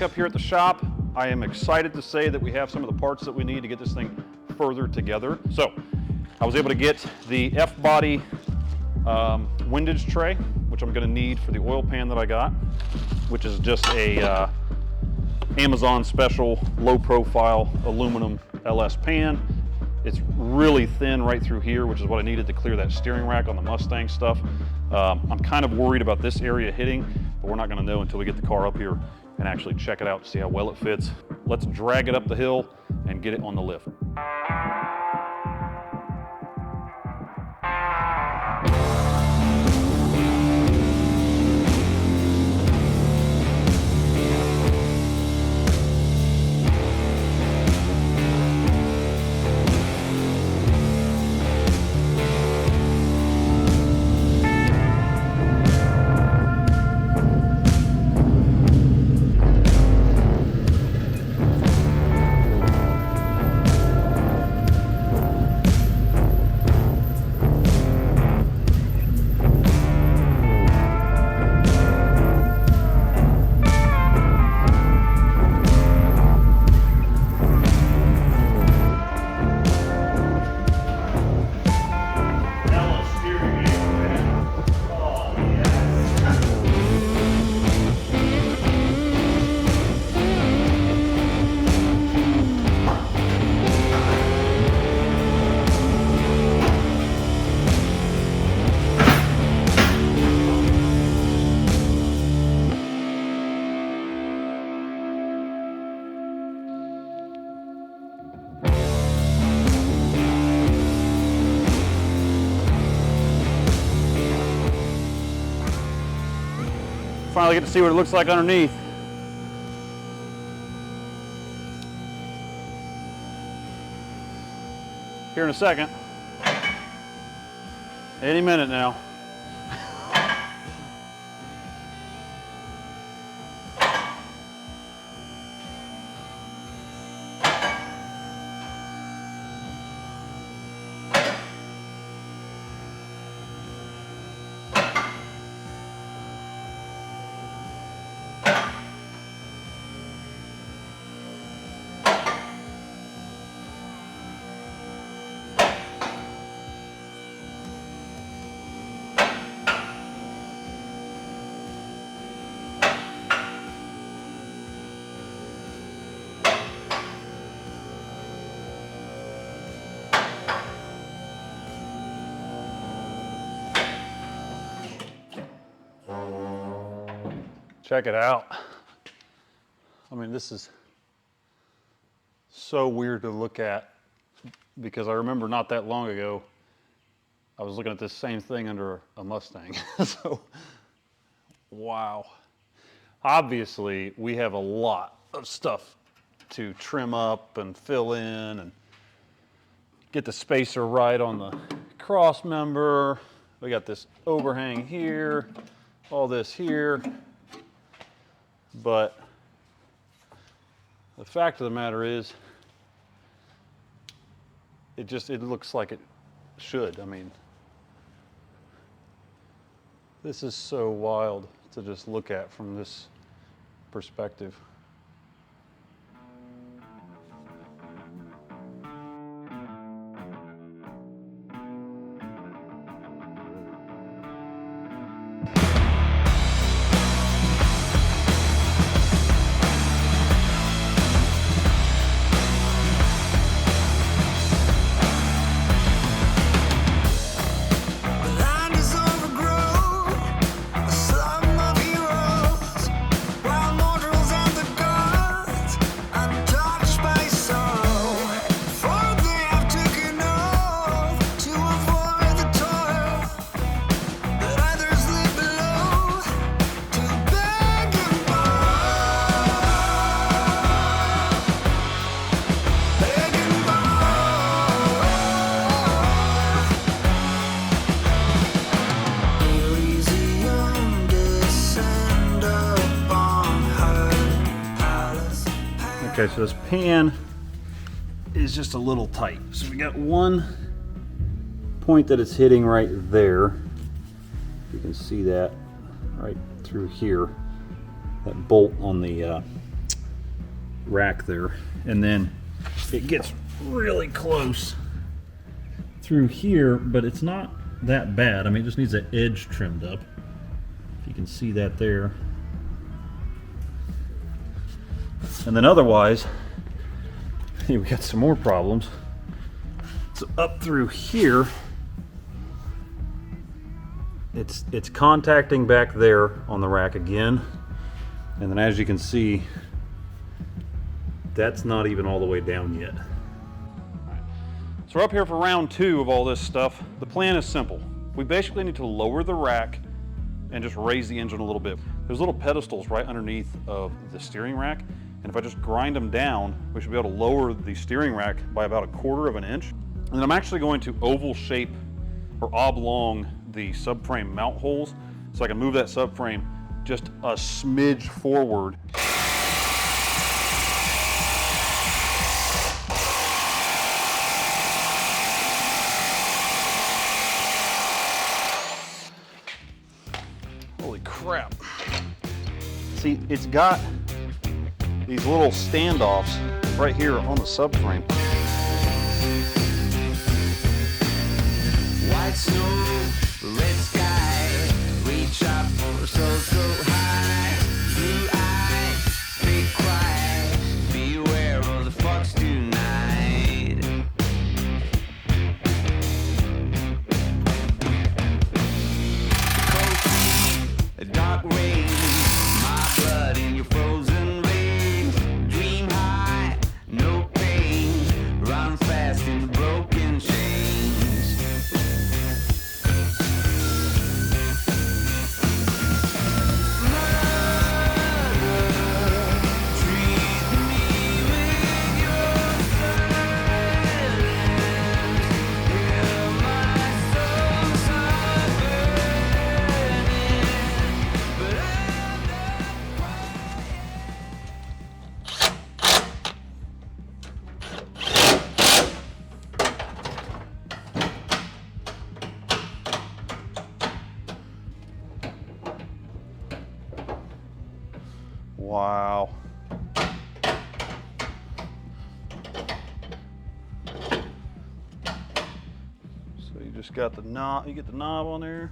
up here at the shop. I am excited to say that we have some of the parts that we need to get this thing further together. So I was able to get the F-body windage tray, which I'm going to need for the oil pan that I got, which is just a Amazon special low profile aluminum LS pan. It's really thin right through here, which is what I needed to clear that steering rack on the Mustang stuff. I'm kind of worried about this area hitting, but we're not going to know until we get the car up here and actually check it out to see how well it fits. Let's drag it up the hill and get it on the lift. Finally get to see what it looks like underneath. Here in a second. Any minute now. Check it out. I mean, this is so weird to look at because I remember not that long ago, I was looking at this same thing under a Mustang. So, wow. Obviously, we have a lot of stuff to trim up and fill in and get the spacer right on the cross member. We got this overhang here, all this here. But the fact of the matter is, it looks like it should. I mean, this is so wild to just look at from this perspective. Okay, so this pan is just a little tight. So we got one point that it's hitting right there. You can see that right through here. That bolt on the rack there. And then it gets really close through here, but it's not that bad. I mean, it just needs that edge trimmed up. If you can see that there. And then otherwise, we got some more problems. So up through here, it's contacting back there on the rack again. And then as you can see, that's not even all the way down yet. So we're up here for round 2 of all this stuff. The plan is simple. We basically need to lower the rack and just raise the engine a little bit. There's little pedestals right underneath of the steering rack, and if I just grind them down, we should be able to lower the steering rack by about 1/4 of an inch. And then I'm actually going to oval shape or oblong the subframe mount holes so I can move that subframe just a smidge forward. Holy crap. See, it's got these little standoffs right here on the subframe. White snow, red sky, reach up for so high. Blue eye, big cry, beware of the fox tonight. Cold feet, dark rain, my blood in your frozen veins. Dream high, no pain, run fast in broken chains. Wow. So you just got the knob, you get the knob on there.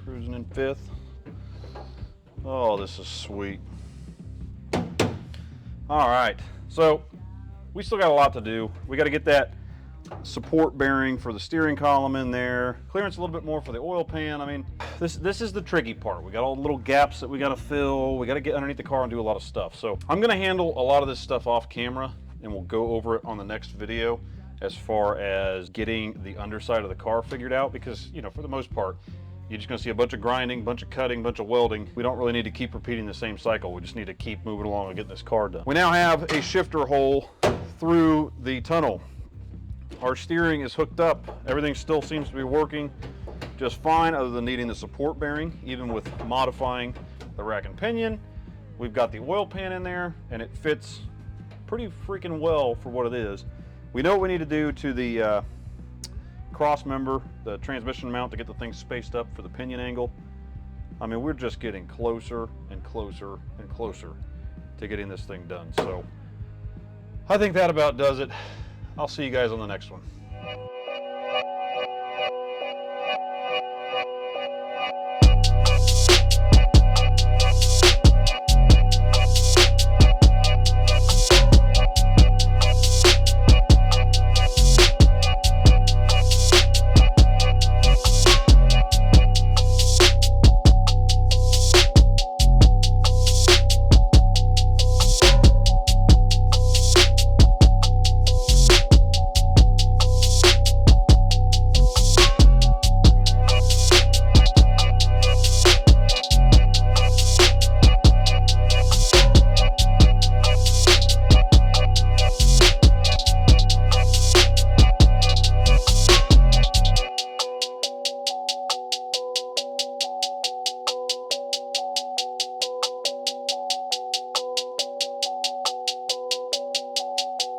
Cruising in 5th. Oh, this is sweet. All right, so we still got a lot to do. We got to get that support bearing for the steering column in there. Clearance a little bit more for the oil pan. I mean, this is the tricky part. We got all the little gaps that we got to fill. We got to get underneath the car and do a lot of stuff. So I'm going to handle a lot of this stuff off camera, and we'll go over it on the next video as far as getting the underside of the car figured out, because, you know, for the most part, you're just going to see a bunch of grinding, bunch of cutting, bunch of welding. We don't really need to keep repeating the same cycle. We just need to keep moving along and getting this car done. We now have a shifter hole through the tunnel. Our steering is hooked up. Everything still seems to be working just fine, other than needing the support bearing. Even with modifying the rack and pinion, we've got the oil pan in there, and it fits pretty freaking well for what it is. We know what we need to do to the cross member, the transmission mount, to get the thing spaced up for the pinion angle. I mean, we're just getting closer and closer and closer to getting this thing done. So I think that about does it. I'll see you guys on the next one.